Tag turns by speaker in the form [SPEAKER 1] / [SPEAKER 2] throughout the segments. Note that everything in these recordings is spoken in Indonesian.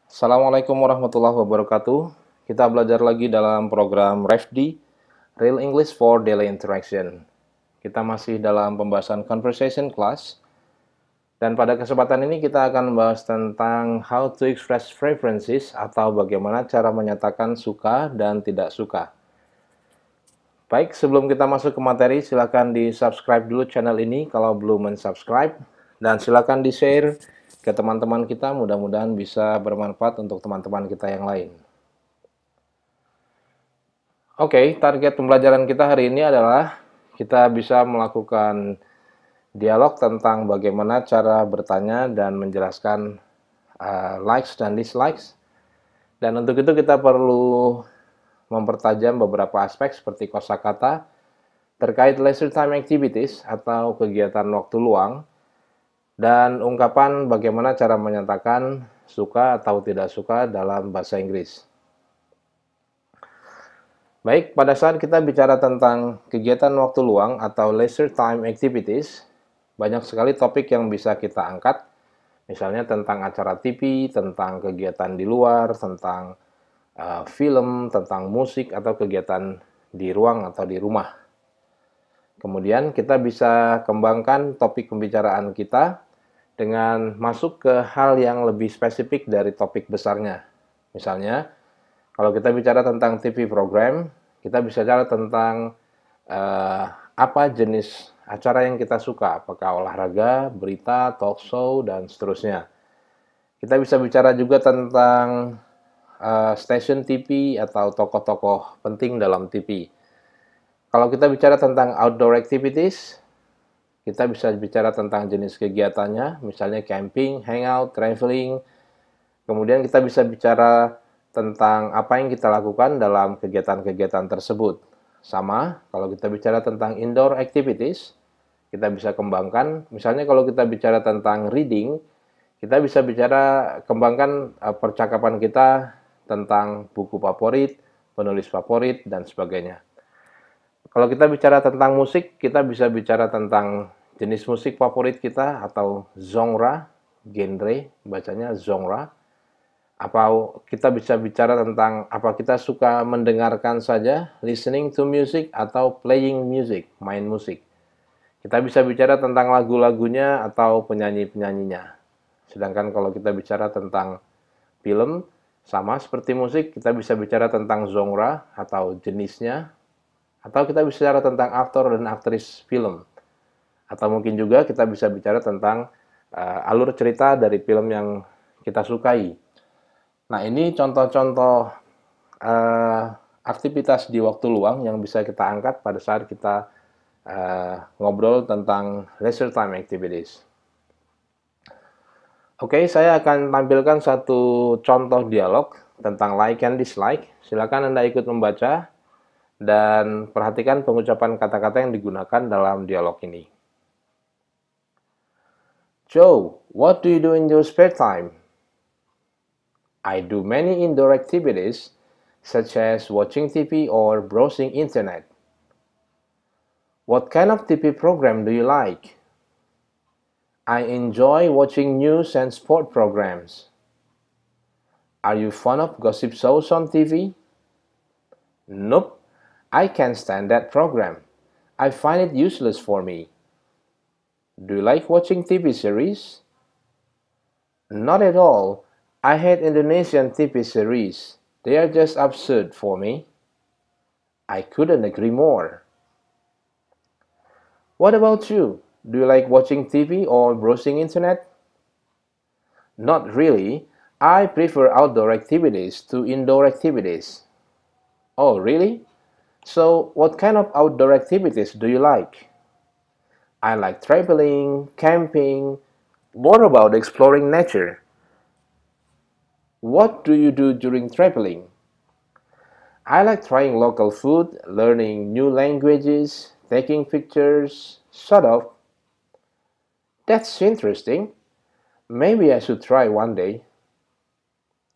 [SPEAKER 1] Assalamualaikum warahmatullahi wabarakatuh. Kita belajar lagi dalam program REFD, Real English for Daily Interaction. Kita masih dalam pembahasan conversation class. Dan pada kesempatan ini kita akan membahas tentang how to express preferences atau bagaimana cara menyatakan suka dan tidak suka. Baik, sebelum kita masuk ke materi, silakan di-subscribe dulu channel ini kalau belum men-subscribe. Dan silakan di-share ke teman-teman kita, mudah-mudahan bisa bermanfaat untuk teman-teman kita yang lain. Oke, target pembelajaran kita hari ini adalah kita bisa melakukan dialog tentang bagaimana cara bertanya dan menjelaskan likes dan dislikes. Dan untuk itu kita perlu mempertajam beberapa aspek seperti kosakata terkait leisure time activities atau kegiatan waktu luang, dan ungkapan bagaimana cara menyatakan suka atau tidak suka dalam bahasa Inggris. Baik, pada saat kita bicara tentang kegiatan waktu luang atau leisure time activities, banyak sekali topik yang bisa kita angkat, misalnya tentang acara TV, tentang kegiatan di luar, tentang film, tentang musik, atau kegiatan di ruang atau di rumah. Kemudian kita bisa kembangkan topik pembicaraan kita dengan masuk ke hal yang lebih spesifik dari topik besarnya. Misalnya, kalau kita bicara tentang TV program, kita bisa bicara tentang apa jenis acara yang kita suka, apakah olahraga, berita, talk show, dan seterusnya. Kita bisa bicara juga tentang stasiun TV atau tokoh-tokoh penting dalam TV. Kalau kita bicara tentang outdoor activities, kita bisa bicara tentang jenis kegiatannya, misalnya camping, hangout, traveling. Kemudian kita bisa bicara tentang apa yang kita lakukan dalam kegiatan-kegiatan tersebut. Sama, kalau kita bicara tentang indoor activities, kita bisa kembangkan. Misalnya kalau kita bicara tentang reading, kita bisa bicara kembangkan percakapan kita tentang buku favorit, penulis favorit, dan sebagainya. Kalau kita bicara tentang musik, kita bisa bicara tentang jenis musik favorit kita atau genre, bacanya genre. Apa kita bisa bicara tentang apa kita suka mendengarkan saja, listening to music, atau playing music, main musik. Kita bisa bicara tentang lagu-lagunya atau penyanyi-penyanyinya. Sedangkan kalau kita bicara tentang film, sama seperti musik, kita bisa bicara tentang genre atau jenisnya, atau kita bisa bicara tentang aktor dan aktris film. Atau mungkin juga kita bisa bicara tentang alur cerita dari film yang kita sukai. Nah, ini contoh-contoh aktivitas di waktu luang yang bisa kita angkat pada saat kita ngobrol tentang leisure time activities. Oke, saya akan tampilkan satu contoh dialog tentang like and dislike. Silakan Anda ikut membaca dan perhatikan pengucapan kata-kata yang digunakan dalam dialog ini. Joe, what do you do in your spare time? I do many indoor activities, such as watching TV or browsing internet. What kind of TV program do you like? I enjoy watching news and sport programs. Are you fond of gossip shows on TV? Nope, I can't stand that program. I find it useless for me. Do you like watching TV series? Not at all. I hate Indonesian TV series. They are just absurd for me. I couldn't agree more. What about you? Do you like watching TV or browsing internet? Not really. I prefer outdoor activities to indoor activities. Oh, really? So, what kind of outdoor activities do you like? I like traveling, camping. More about exploring nature. What do you do during traveling? I like trying local food, learning new languages, taking pictures, sort of. That's interesting. Maybe I should try one day.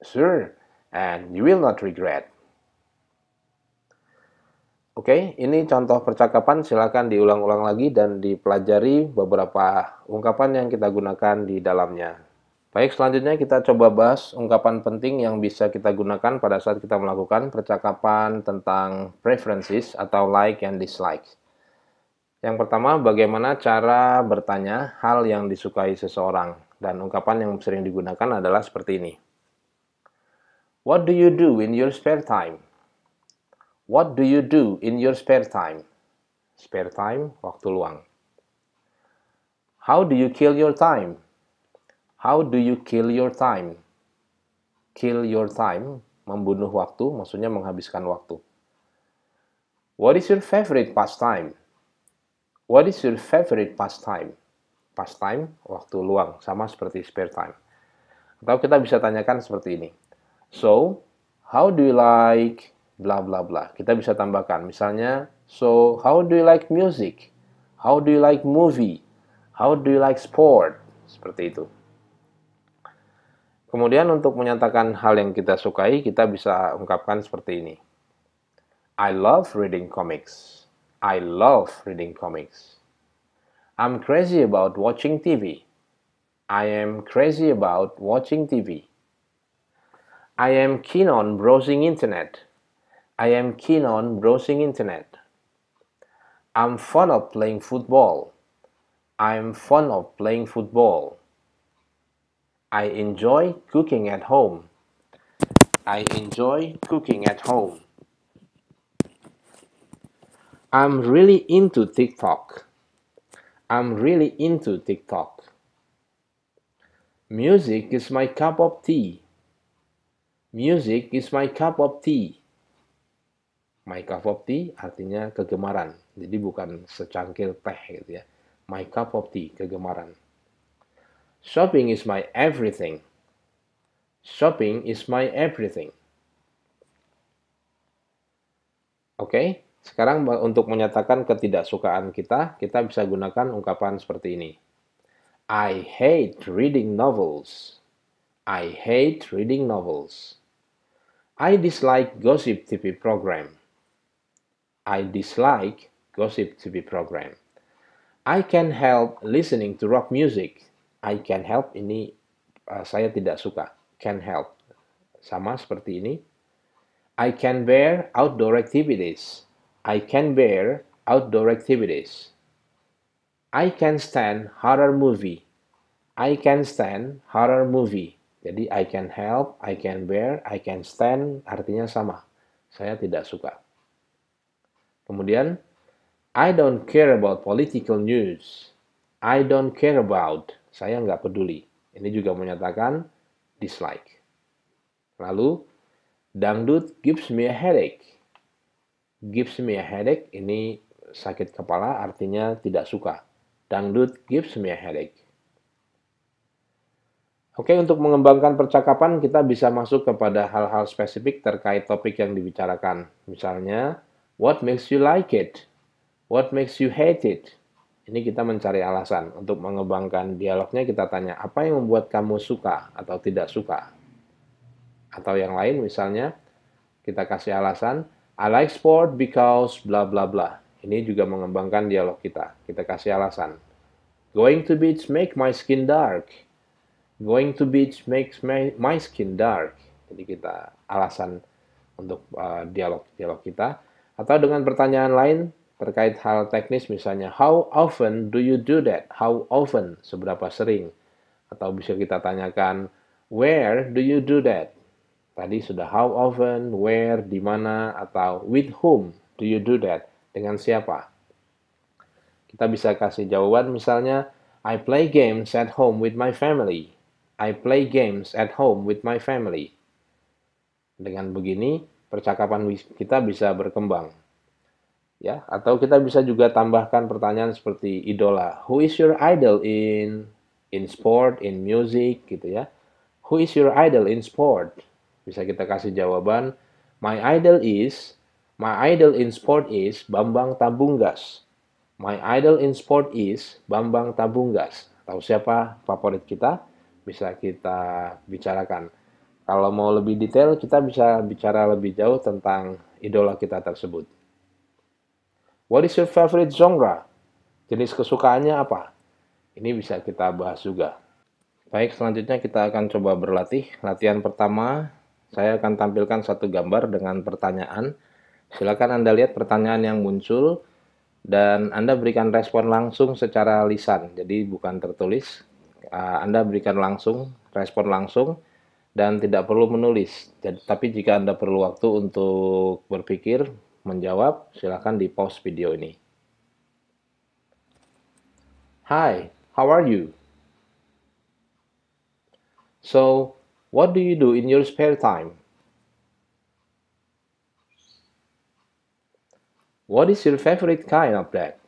[SPEAKER 1] Sure, and you will not regret. Oke, ini contoh percakapan, silakan diulang-ulang lagi dan dipelajari beberapa ungkapan yang kita gunakan di dalamnya. Baik, selanjutnya kita coba bahas ungkapan penting yang bisa kita gunakan pada saat kita melakukan percakapan tentang preferences atau like and dislike. Yang pertama, bagaimana cara bertanya hal yang disukai seseorang. Dan ungkapan yang sering digunakan adalah seperti ini. What do you do in your spare time? What do you do in your spare time? Spare time, waktu luang. How do you kill your time? How do you kill your time? Kill your time, membunuh waktu, maksudnya menghabiskan waktu. What is your favorite pastime? What is your favorite pastime? Pastime, waktu luang, sama seperti spare time. Atau kita bisa tanyakan seperti ini. So, how do you like bla bla bla? Kita bisa tambahkan, misalnya, so how do you like music? How do you like movie? How do you like sport? Seperti itu. Kemudian untuk menyatakan hal yang kita sukai, kita bisa ungkapkan seperti ini. I love reading comics. I love reading comics. I'm crazy about watching TV. I am crazy about watching TV. I am keen on browsing internet. I am keen on browsing internet. I'm fond of playing football. I'm fond of playing football. I enjoy cooking at home. I enjoy cooking at home. I'm really into TikTok. I'm really into TikTok. Music is my cup of tea. Music is my cup of tea. My cup of tea artinya kegemaran. Jadi bukan secangkir teh gitu ya. My cup of tea, kegemaran. Shopping is my everything. Shopping is my everything. Oke, sekarang untuk menyatakan ketidaksukaan kita bisa gunakan ungkapan seperti ini. I hate reading novels. I hate reading novels. I dislike gossip TV program. I dislike gossip TV program. I can help listening to rock music. I can help ini saya tidak suka. Can help. Sama seperti ini. I can bear outdoor activities. I can bear outdoor activities. I can stand horror movie. I can stand horror movie. Jadi I can help, I can bear, I can stand artinya sama. Saya tidak suka. Kemudian I don't care about political news. I don't care about. Saya nggak peduli. Ini juga menyatakan dislike. Lalu, dangdut gives me a headache. Gives me a headache, ini sakit kepala artinya tidak suka. Dangdut gives me a headache. Oke, untuk mengembangkan percakapan, kita bisa masuk kepada hal-hal spesifik terkait topik yang dibicarakan. Misalnya, what makes you like it? What makes you hate it? Ini kita mencari alasan. Untuk mengembangkan dialognya kita tanya, apa yang membuat kamu suka atau tidak suka? Atau yang lain misalnya, kita kasih alasan, I like sport because bla bla bla. Ini juga mengembangkan dialog kita. Kita kasih alasan. Going to beach make my skin dark. Going to beach makes my skin dark. Jadi kita alasan untuk dialog kita. Atau dengan pertanyaan lain, terkait hal teknis misalnya, how often do you do that? How often? Seberapa sering? Atau bisa kita tanyakan, where do you do that? Tadi sudah how often, where, di mana, atau with whom do you do that? Dengan siapa? Kita bisa kasih jawaban misalnya, I play games at home with my family. I play games at home with my family. Dengan begini, percakapan kita bisa berkembang. Ya, atau kita bisa juga tambahkan pertanyaan seperti idola. Who is your idol in sport, in music gitu ya. Who is your idol in sport? Bisa kita kasih jawaban, my idol in sport is Bambang Tabunggas. My idol in sport is Bambang Tabunggas. Tahu siapa favorit kita? Bisa kita bicarakan. Kalau mau lebih detail, kita bisa bicara lebih jauh tentang idola kita tersebut. What is your favorite genre? Jenis kesukaannya apa? Ini bisa kita bahas juga. Baik, selanjutnya kita akan coba berlatih. Latihan pertama, saya akan tampilkan satu gambar dengan pertanyaan. Silakan Anda lihat pertanyaan yang muncul dan Anda berikan respon langsung secara lisan. Jadi bukan tertulis. Anda berikan langsung, respon langsung dan tidak perlu menulis. Jadi, tapi jika Anda perlu waktu untuk berpikir, menjawab, silakan di pause video ini. Hi, how are you? So, what do you do in your spare time? What is your favorite kind of bread?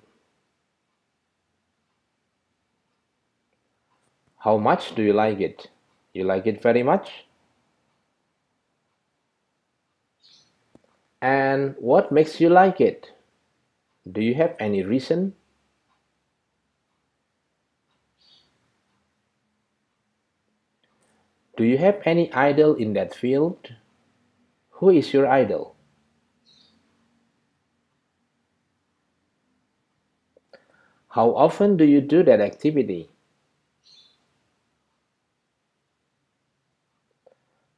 [SPEAKER 1] How much do you like it? You like it very much? And what makes you like it? Do you have any reason? Do you have any idol in that field? Who is your idol? How often do you do that activity?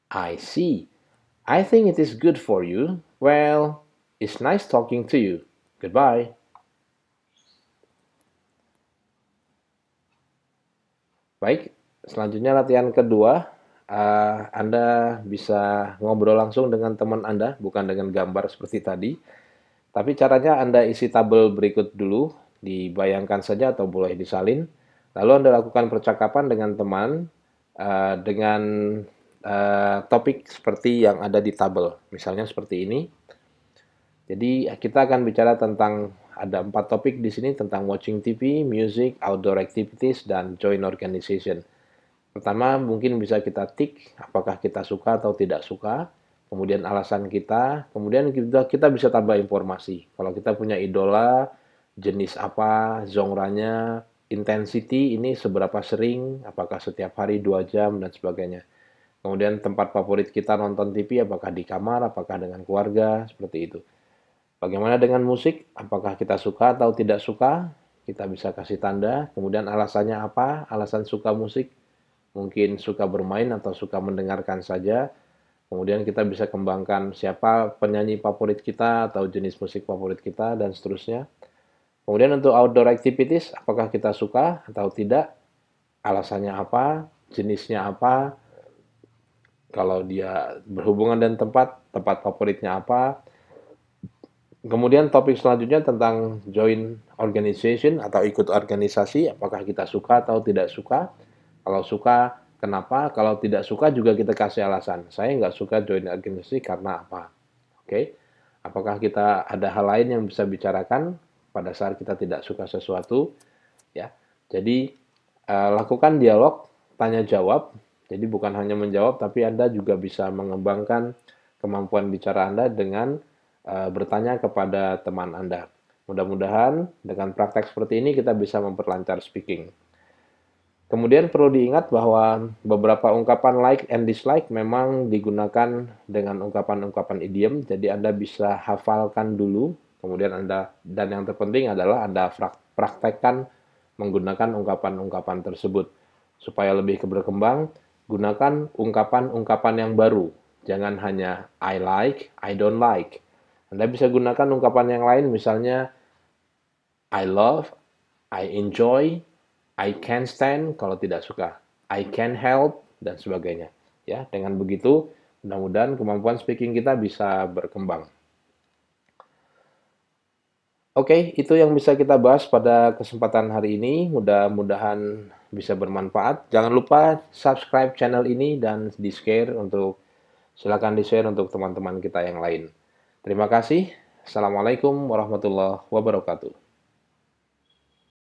[SPEAKER 1] I see. I think it is good for you. Well, it's nice talking to you. Goodbye. Baik, selanjutnya latihan kedua. Anda bisa ngobrol langsung dengan teman Anda, bukan dengan gambar seperti tadi. Tapi caranya Anda isi tabel berikut dulu, dibayangkan saja atau boleh disalin. Lalu Anda lakukan percakapan dengan teman dengan topik seperti yang ada di tabel. Misalnya seperti ini. Jadi kita akan bicara tentang ada 4 topik di sini tentang watching TV, music, outdoor activities, dan join organization. Pertama, mungkin bisa kita tik apakah kita suka atau tidak suka, kemudian alasan kita, kemudian kita bisa tambah informasi. Kalau kita punya idola, jenis apa, genre-nya, intensity ini seberapa sering, apakah setiap hari 2 jam, dan sebagainya. Kemudian tempat favorit kita nonton TV, apakah di kamar, apakah dengan keluarga, seperti itu. Bagaimana dengan musik? Apakah kita suka atau tidak suka? Kita bisa kasih tanda. Kemudian alasannya apa? Alasan suka musik. Mungkin suka bermain atau suka mendengarkan saja. Kemudian kita bisa kembangkan siapa penyanyi favorit kita atau jenis musik favorit kita dan seterusnya. Kemudian untuk outdoor activities, apakah kita suka atau tidak? Alasannya apa? Jenisnya apa? Kalau dia berhubungan dengan tempat favoritnya apa? Kemudian topik selanjutnya tentang join organization atau ikut organisasi, apakah kita suka atau tidak suka? Kalau suka, kenapa? Kalau tidak suka juga kita kasih alasan. Saya nggak suka join organisasi karena apa? Oke? Apakah kita ada hal lain yang bisa bicarakan pada saat kita tidak suka sesuatu? Ya. Jadi lakukan dialog, tanya jawab. Jadi bukan hanya menjawab, tapi Anda juga bisa mengembangkan kemampuan bicara Anda dengan bertanya kepada teman Anda. Mudah-mudahan dengan praktek seperti ini kita bisa memperlancar speaking. Kemudian perlu diingat bahwa beberapa ungkapan like and dislike memang digunakan dengan ungkapan-ungkapan idiom, jadi Anda bisa hafalkan dulu, kemudian dan yang terpenting adalah Anda praktekkan menggunakan ungkapan-ungkapan tersebut. Supaya lebih berkembang, gunakan ungkapan-ungkapan yang baru. Jangan hanya I like, I don't like. Anda bisa gunakan ungkapan yang lain, misalnya I love, I enjoy, I can stand kalau tidak suka, I can help, dan sebagainya. Ya, dengan begitu, mudah-mudahan kemampuan speaking kita bisa berkembang. Oke, itu yang bisa kita bahas pada kesempatan hari ini. Mudah-mudahan bisa bermanfaat. Jangan lupa subscribe channel ini dan silakan di-share untuk teman-teman kita yang lain. Terima kasih. Assalamualaikum warahmatullahi wabarakatuh.